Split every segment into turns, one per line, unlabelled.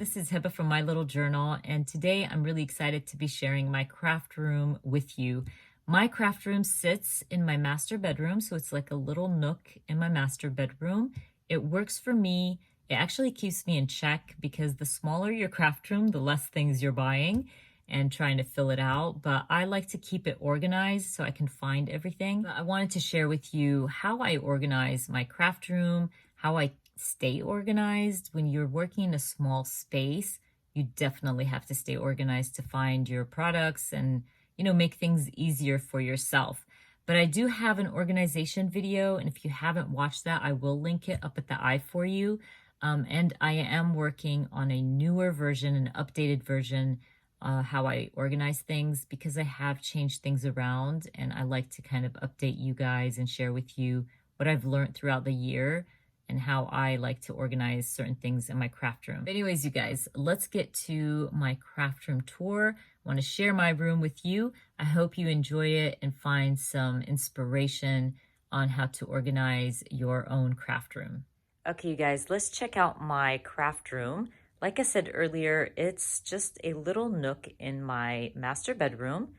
this is Hiba from My Little Journal, and today I'm really excited to be sharing my craft room with you. My craft room sits in my master bedroom, so it's like a little nook in my master bedroom. It works for me. It actually keeps me in check because the smaller your craft room, the less things you're buying and trying to fill it out. But I like to keep it organized so I can find everything. But I wanted to share with you how I organize my craft room, how I stay organized. When you're working in a small space, you definitely have to stay organized to find your products and, make things easier for yourself. But I do have an organization video, and if you haven't watched that, I will link it up at the eye for you. And I am working on a newer version, an updated version, how I organize things, because I have changed things around, and I like to kind of update you guys and share with you what I've learned throughout the year and how I like to organize certain things in my craft room. But anyways, you guys, let's get to my craft room tour. I want to share my room with you. I hope you enjoy it and find some inspiration on how to organize your own craft room. Okay, you guys, let's check out my craft room. Like I said earlier, it's just a little nook in my master bedroom,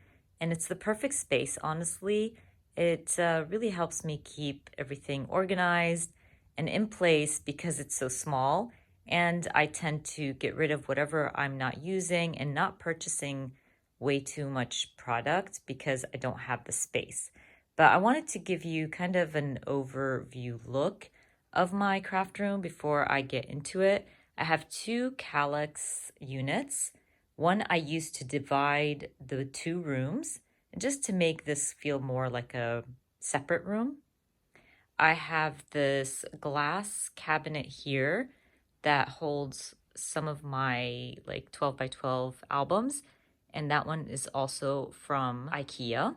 and it's the perfect space, honestly. It really helps me keep everything organized and in place because it's so small, and I tend to get rid of whatever I'm not using and not purchasing way too much product because I don't have the space. But I wanted to give you kind of an overview look of my craft room before I get into it. I have two Kallax units. One I use to divide the two rooms, just to make this feel more like a separate room. I have this glass cabinet here that holds some of my like 12 by 12 albums, and that one is also from IKEA.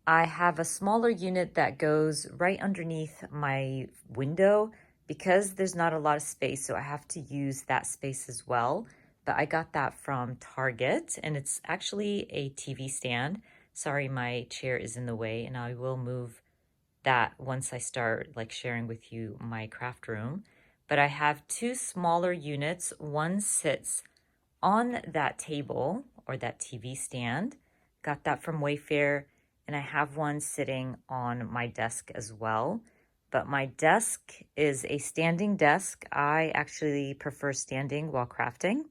I have a smaller unit that goes right underneath my window because there's not a lot of space, so I have to use that space as well. But I got that from Target, and it's actually a TV stand. Sorry, my chair is in the way, and I will move that once I start like sharing with you my craft room. But I have two smaller units. One sits on that table or that TV stand. Got that from Wayfair. And I have one sitting on my desk as well. But my desk is a standing desk. I actually prefer standing while crafting.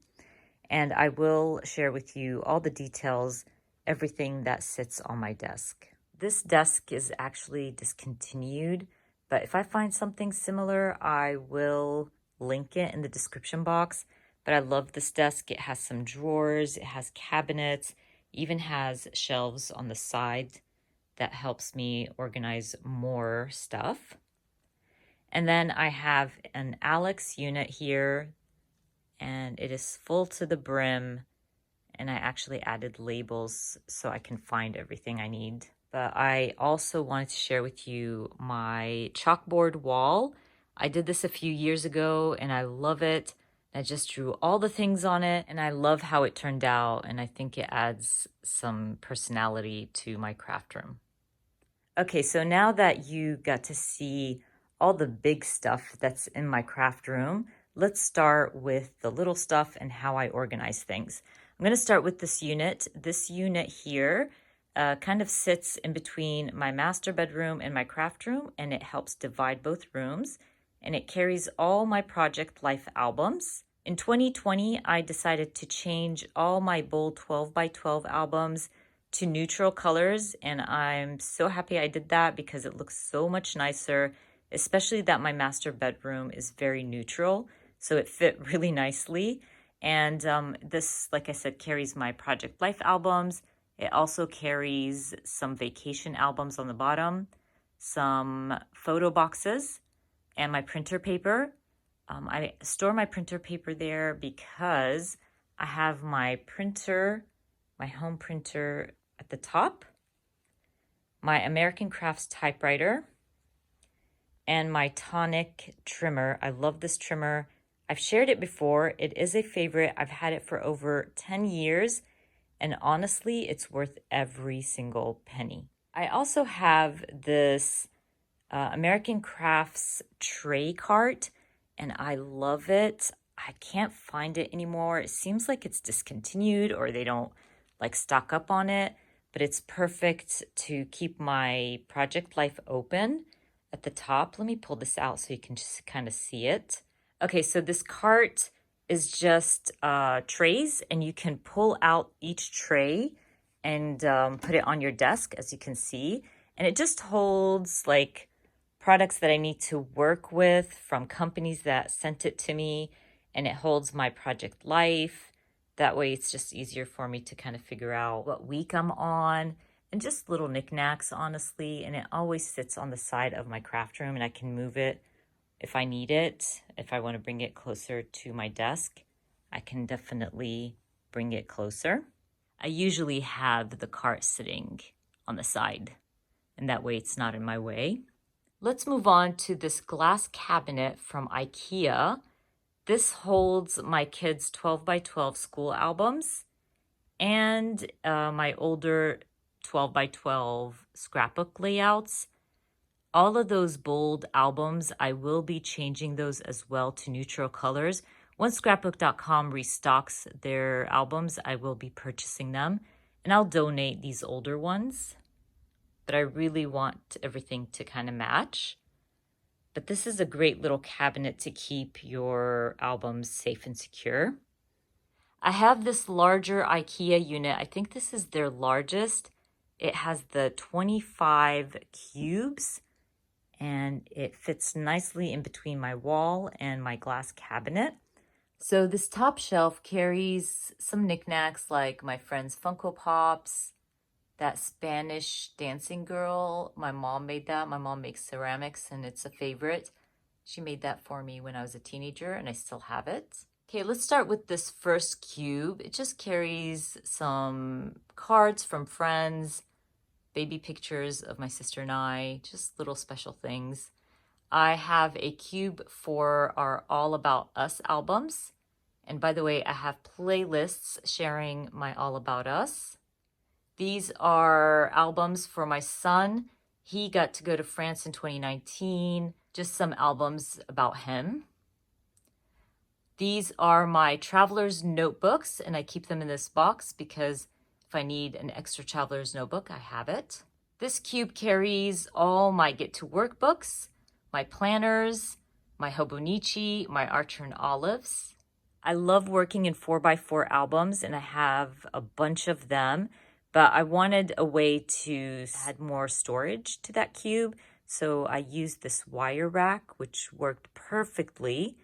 And I will share with you all the details, everything that sits on my desk. This desk is actually discontinued, but if I find something similar, I will link it in the description box. But I love this desk. It has some drawers, it has cabinets, even has shelves on the side that helps me organize more stuff. And then I have an Alex unit here, and it is full to the brim. And I actually added labels so I can find everything I need. But I also wanted to share with you my chalkboard wall. I did this a few years ago and I love it. I just drew all the things on it and I love how it turned out, and I think it adds some personality to my craft room. Okay, so now that you got to see all the big stuff that's in my craft room, let's start with the little stuff and how I organize things. I'm going to start with this unit. This unit here kind of sits in between my master bedroom and my craft room, and it helps divide both rooms, and it carries all my Project Life albums. In 2020, I decided to change all my bold 12 by 12 albums to neutral colors, and I'm so happy I did that because it looks so much nicer, especially that my master bedroom is very neutral, so it fit really nicely. And this, like I said, carries my Project Life albums. It also carries some vacation albums on the bottom, some photo boxes, and my printer paper. I store my printer paper there because I have my printer, my home printer at the top, my American Crafts typewriter, and my Tonic trimmer. I love this trimmer. I've shared it before. It is a favorite. I've had it for over 10 years, and honestly, it's worth every single penny. I also have this American Crafts tray cart, and I love it. I can't find it anymore. It seems like it's discontinued or they don't like stock up on it, but it's perfect to keep my project life open at the top. Let me pull this out so you can just kind of see it. Okay, so this cart is just trays, and you can pull out each tray and put it on your desk, as you can see. And it just holds like products that I need to work with from companies that sent it to me, and it holds my project life. That way it's just easier for me to kind of figure out what week I'm on, and just little knickknacks, honestly. And it always sits on the side of my craft room, and I can move it if I need it. If I want to bring it closer to my desk, I can definitely bring it closer. I usually have the cart sitting on the side, and that way it's not in my way. Let's move on to this glass cabinet from IKEA. This holds my kids' 12 by 12 school albums and my older 12 by 12 scrapbook layouts. All of those bold albums, I will be changing those as well to neutral colors. Once scrapbook.com restocks their albums, I will be purchasing them, and I'll donate these older ones. But I really want everything to kind of match. But this is a great little cabinet to keep your albums safe and secure. I have this larger IKEA unit. I think this is their largest. It has the 25 cubes, and it fits nicely in between my wall and my glass cabinet. So this top shelf carries some knickknacks like my friend's Funko Pops, that Spanish dancing girl. My mom made that. My mom makes ceramics, and it's a favorite. She made that for me when I was a teenager, and I still have it. Okay, let's start with this first cube. It just carries some cards from friends, baby pictures of my sister and I, just little special things. I have a cube for our All About Us albums. And by the way, I have playlists sharing my All About Us. These are albums for my son. He got to go to France in 2019. Just some albums about him. These are my traveler's notebooks, and I keep them in this box because if I need an extra traveler's notebook, I have it. This cube carries all my Get to Work books, my planners, my Hobonichi, my Archer and Olives. I love working in 4x4 albums, and I have a bunch of them. But I wanted a way to add more storage to that cube. So I used this wire rack, which worked perfectly.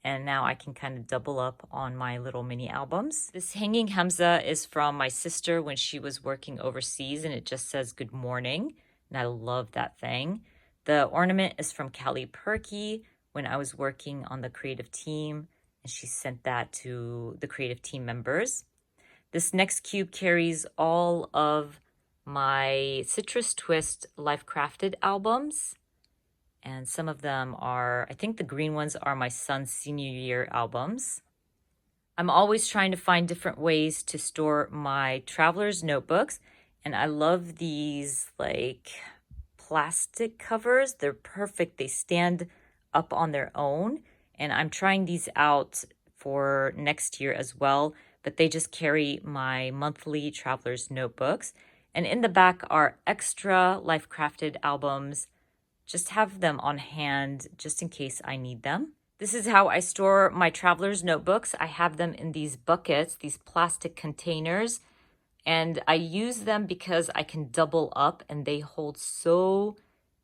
And now I can kind of double up on my little mini albums. This hanging Hamza is from my sister when she was working overseas, and it just says good morning. And I love that thing. The ornament is from Callie Perky when I was working on the creative team, and she sent that to the creative team members. This next cube carries all of my Citrus Twist Life Crafted albums. And some of them are, I think the green ones are my son's senior year albums. I'm always trying to find different ways to store my traveler's notebooks. And I love these like plastic covers. They're perfect. They stand up on their own. And I'm trying these out for next year as well. But they just carry my monthly traveler's notebooks. And in the back are extra Life Crafted albums. Just have them on hand just in case I need them. This is how I store my traveler's notebooks. I have them in these buckets, these plastic containers. And I use them because I can double up, and they hold so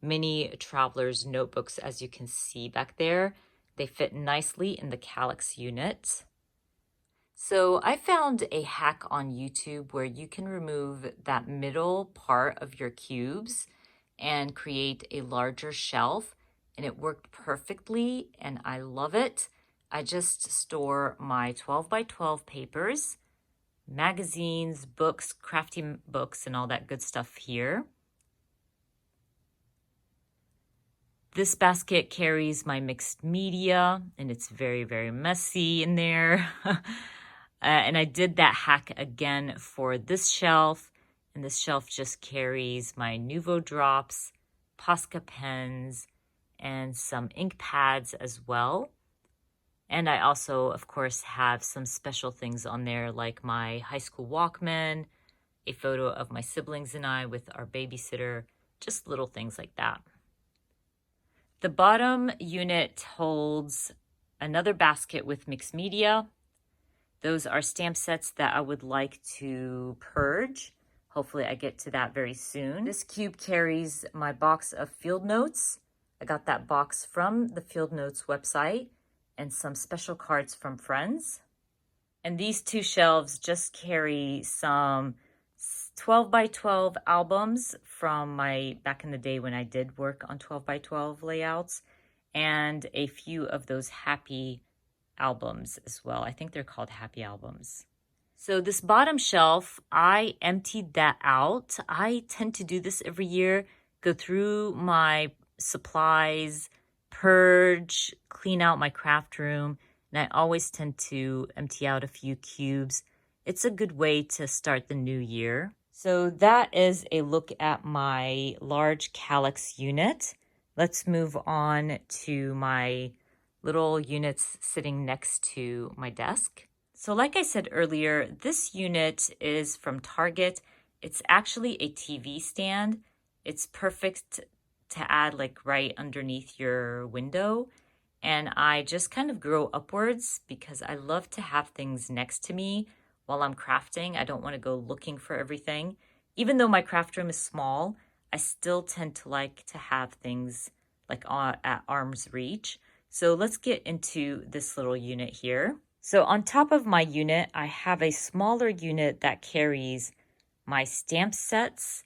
many traveler's notebooks, as you can see back there. They fit nicely in the Calyx unit. So I found a hack on YouTube where you can remove that middle part of your cubes and create a larger shelf, and it worked perfectly, and I love it. I just store my 12 by 12 papers, magazines, books, crafty books, and all that good stuff here. This basket carries my mixed media, and it's very, very messy in there. And I did that hack again for this shelf. And this shelf just carries my Nuvo drops, Posca pens, and some ink pads as well. And I also, of course, have some special things on there like my high school Walkman, a photo of my siblings and I with our babysitter, just little things like that. The bottom unit holds another basket with mixed media. Those are stamp sets that I would like to purge. Hopefully I get to that very soon. This cube carries my box of field notes. I got that box from the Field Notes website and some special cards from friends. And these two shelves just carry some 12 by 12 albums from my back in the day when I did work on 12 by 12 layouts, and a few of those happy albums as well. I think they're called happy albums. So this bottom shelf, I emptied that out. I tend to do this every year, go through my supplies, purge, clean out my craft room, and I always tend to empty out a few cubes. It's a good way to start the new year. So that is a look at my large calyx unit. Let's move on to my little units sitting next to my desk. So like I said earlier, this unit is from Target. It's actually a TV stand. It's perfect to add like right underneath your window. And I just kind of grow upwards because I love to have things next to me while I'm crafting. I don't want to go looking for everything. Even though my craft room is small, I still tend to like to have things like at arm's reach. So let's get into this little unit here. So on top of my unit, I have a smaller unit that carries my stamp sets,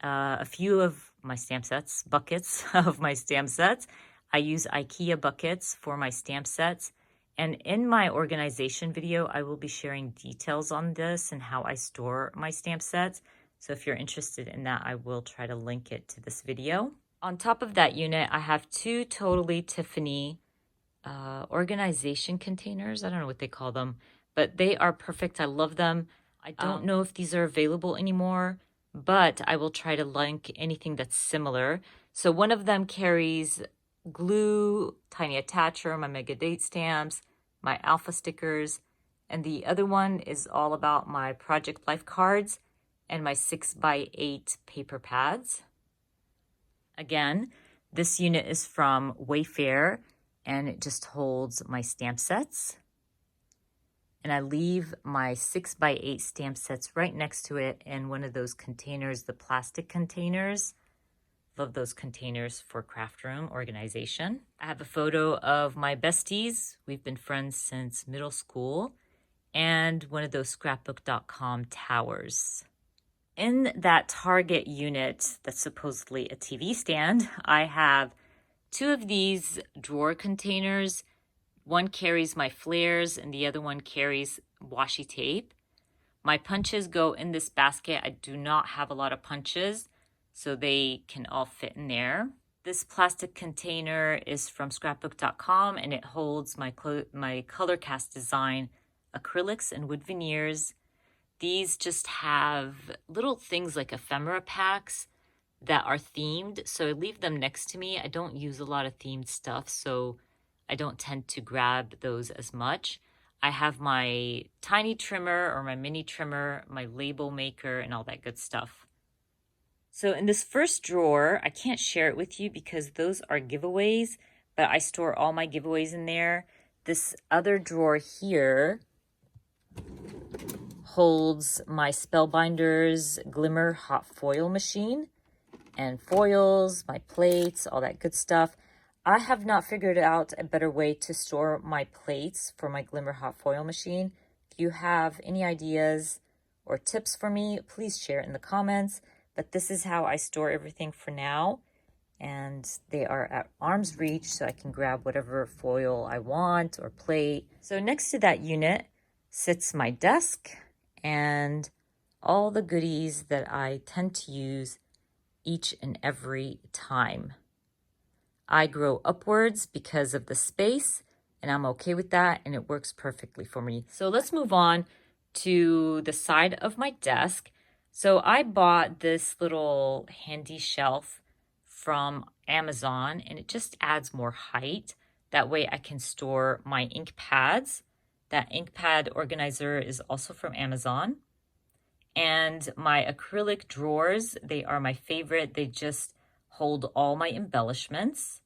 a few of my stamp sets, buckets of my stamp sets. I use IKEA buckets for my stamp sets. And in my organization video, I will be sharing details on this and how I store my stamp sets. So if you're interested in that, I will try to link it to this video. On top of that unit, I have two totally Tiffany organization containers. I don't know what they call them, but they are perfect. I love them. I don't know if these are available anymore, but I will try to link anything that's similar. So one of them carries glue, tiny attacher, my mega date stamps, my alpha stickers, and the other one is all about my project life cards and my 6x8 paper pads. Again, this unit is from Wayfair, and it just holds my stamp sets. And I leave my 6x8 stamp sets right next to it in one of those containers, the plastic containers. Love those containers for craft room organization. I have a photo of my besties. We've been friends since middle school, and one of those scrapbook.com towers. In that Target unit that's supposedly a TV stand, I have two of these drawer containers. One carries my flares and the other one carries washi tape. My punches go in this basket. I do not have a lot of punches, so they can all fit in there. This plastic container is from scrapbook.com, and it holds my color cast design acrylics and wood veneers. These just have little things like ephemera packs that are themed, so I leave them next to me. I don't use a lot of themed stuff, so I don't tend to grab those as much. I have my tiny trimmer or my mini trimmer, my label maker, and all that good stuff. So in this first drawer, I can't share it with you because those are giveaways, but I store all my giveaways in there. This other drawer here holds my Spellbinders Glimmer hot foil machine and foils, my plates, all that good stuff. I have not figured out a better way to store my plates for my Glimmer hot foil machine. If you have any ideas or tips for me, please share it in the comments. But this is how I store everything for now. And they are at arm's reach, so I can grab whatever foil I want or plate. So next to that unit sits my desk and all the goodies that I tend to use each and every time. I grow upwards because of the space, and I'm okay with that, and it works perfectly for me. So let's move on to the side of my desk. So I bought this little handy shelf from Amazon, and it just adds more height. That way I can store my ink pads. That ink pad organizer is also from Amazon. And my acrylic drawers, they are my favorite. They just hold all my embellishments.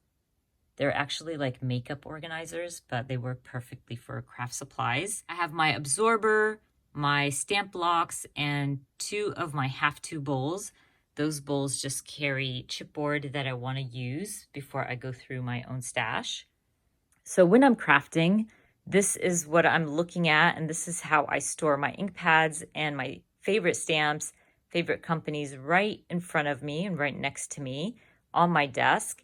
They're actually like makeup organizers, but they work perfectly for craft supplies. I have my absorber, my stamp blocks, and 2 of my have-to bowls. Those bowls just carry chipboard that I want to use before I go through my own stash. So when I'm crafting, this is what I'm looking at, and this is how I store my ink pads and my favorite stamps, favorite companies right in front of me and right next to me on my desk.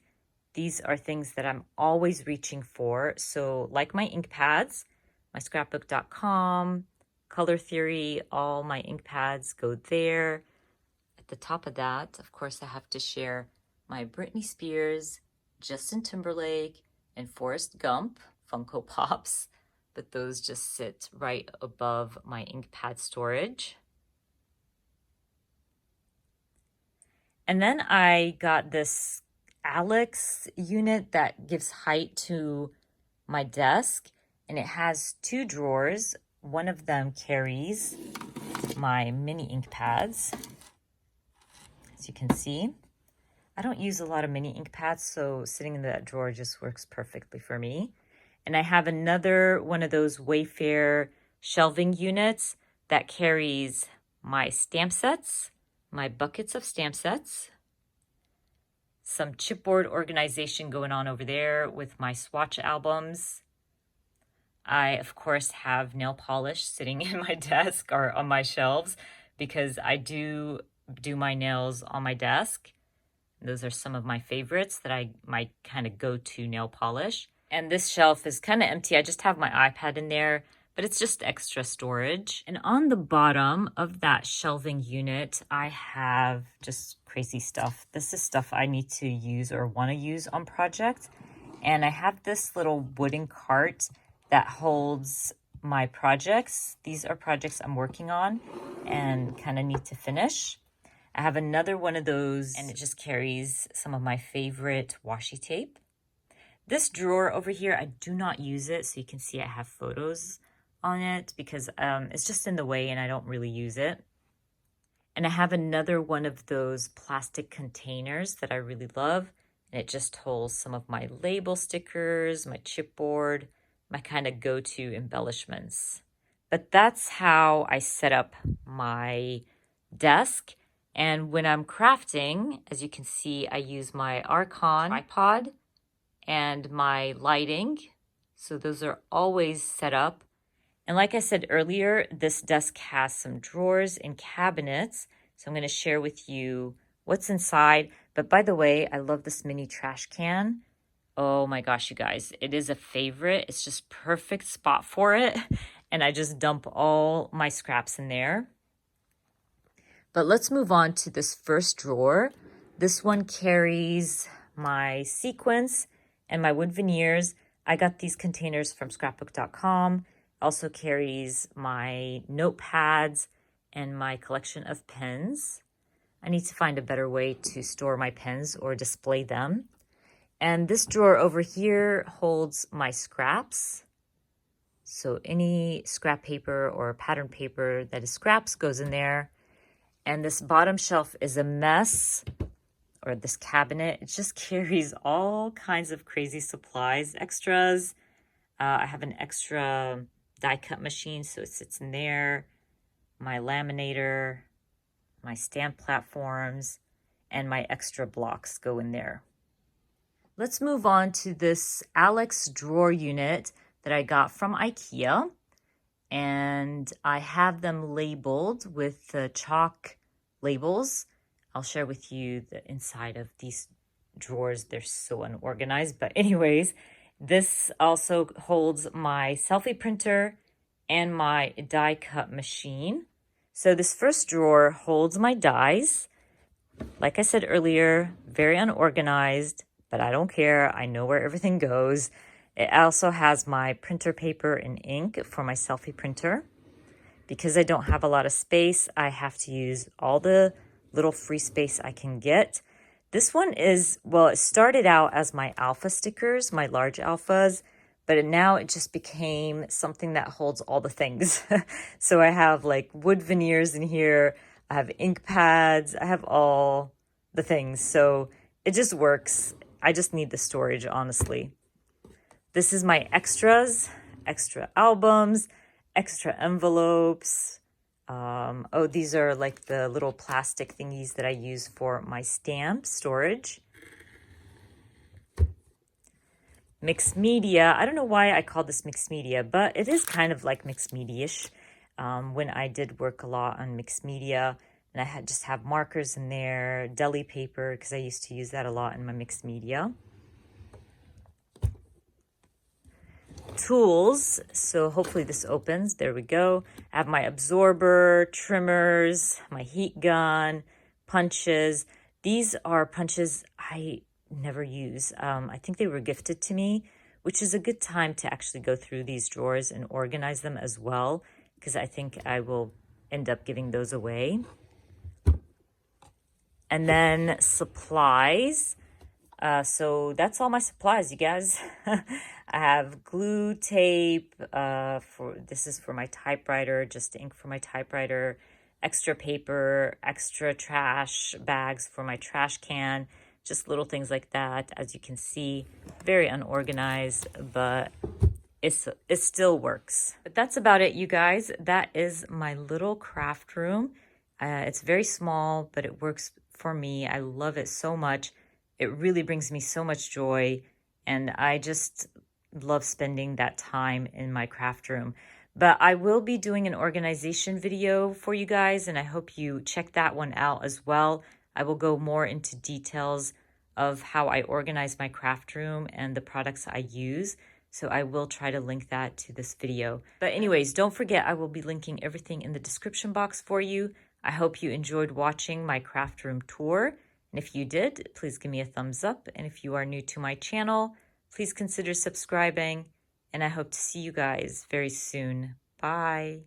These are things that I'm always reaching for. So like my ink pads, my scrapbook.com, Color Theory, all my ink pads go there. At the top of that, of course, I have to share my Britney Spears, Justin Timberlake, and Forrest Gump Funko Pops, but those just sit right above my ink pad storage. And then I got this Acrylics unit that gives height to my desk, and it has 2 drawers. One of them carries my mini ink pads, as you can see. I don't use a lot of mini ink pads, so sitting in that drawer just works perfectly for me. And I have another one of those Wayfair shelving units that carries my stamp sets, my buckets of stamp sets, some chipboard organization going on over there with my swatch albums. I, of course, have nail polish sitting in my desk or on my shelves because I do my nails on my desk. Those are some of my favorites that my kind of go-to nail polish. And this shelf is kind of empty. I just have my iPad in there, but it's just extra storage. And on the bottom of that shelving unit, I have just crazy stuff. This is stuff I need to use or want to use on projects. And I have this little wooden cart that holds my projects. These are projects I'm working on and kind of need to finish. I have another one of those, and it just carries some of my favorite washi tape. This drawer over here, I do not use it, so you can see I have photos on it because it's just in the way and I don't really use it. And I have another one of those plastic containers that I really love, and it just holds some of my label stickers, my chipboard, my kind of go-to embellishments. But that's how I set up my desk. And when I'm crafting, as you can see, I use my Archon tripod and my lighting. So those are always set up. And like I said earlier, this desk has some drawers and cabinets. So I'm going to share with you what's inside. But by the way, I love this mini trash can. Oh my gosh, you guys, it is a favorite. It's just perfect spot for it. And I just dump all my scraps in there. But let's move on to this first drawer. This one carries my sequins and my wood veneers. I got these containers from scrapbook.com. Also carries my notepads and my collection of pens. I need to find a better way to store my pens or display them. And this drawer over here holds my scraps. So any scrap paper or pattern paper that is scraps goes in there. And this bottom shelf is a mess, or this cabinet. It just carries all kinds of crazy supplies, extras. I have an extra die cut machine, so it sits in there. My laminator, my stamp platforms, and my extra blocks go in there. Let's move on to this Alex drawer unit that I got from IKEA. And I have them labeled with the chalk labels. I'll share with you the inside of these drawers. They're so unorganized. But anyways, this also holds my selfie printer and my die cut machine. So this first drawer holds my dies. Like I said earlier, very unorganized, but I don't care. I know where everything goes. It also has my printer paper and ink for my selfie printer. Because I don't have a lot of space, I have to use all the little free space I can get. This one is, well, it started out as my alpha stickers, my large alphas, but now it just became something that holds all the things. So I have like wood veneers in here, I have ink pads, I have all the things. So it just works. I just need the storage, honestly. This is my extras, extra albums, extra envelopes. Oh, these are like the little plastic thingies that I use for my stamp storage. Mixed media. I don't know why I call this mixed media, but it is kind of like mixed media-ish. When I did work a lot on mixed media, and I had just have markers in there, deli paper, because I used to use that a lot in my mixed media. Tools, so hopefully this opens. There we go. I have my absorber, trimmers, my heat gun, punches. These are punches I never use. I think they were gifted to me, which is a good time to actually go through these drawers and organize them as well, because I think I will end up giving those away. And then supplies. So that's all my supplies, you guys. I have glue, tape, this is for my typewriter, just ink for my typewriter, extra paper, extra trash bags for my trash can, just little things like that. As you can see, very unorganized, but it still works. But that's about it, you guys. That is my little craft room. It's very small, but it works for me. I love it so much. It really brings me so much joy, and I just love spending that time in my craft room. But I will be doing an organization video for you guys, and I hope you check that one out as well. I will go more into details of how I organize my craft room and the products I use. So I will try to link that to this video. But anyways, don't forget, I will be linking everything in the description box for you. I hope you enjoyed watching my craft room tour. And if you did, please give me a thumbs up. And if you are new to my channel, please consider subscribing. And I hope to see you guys very soon. Bye.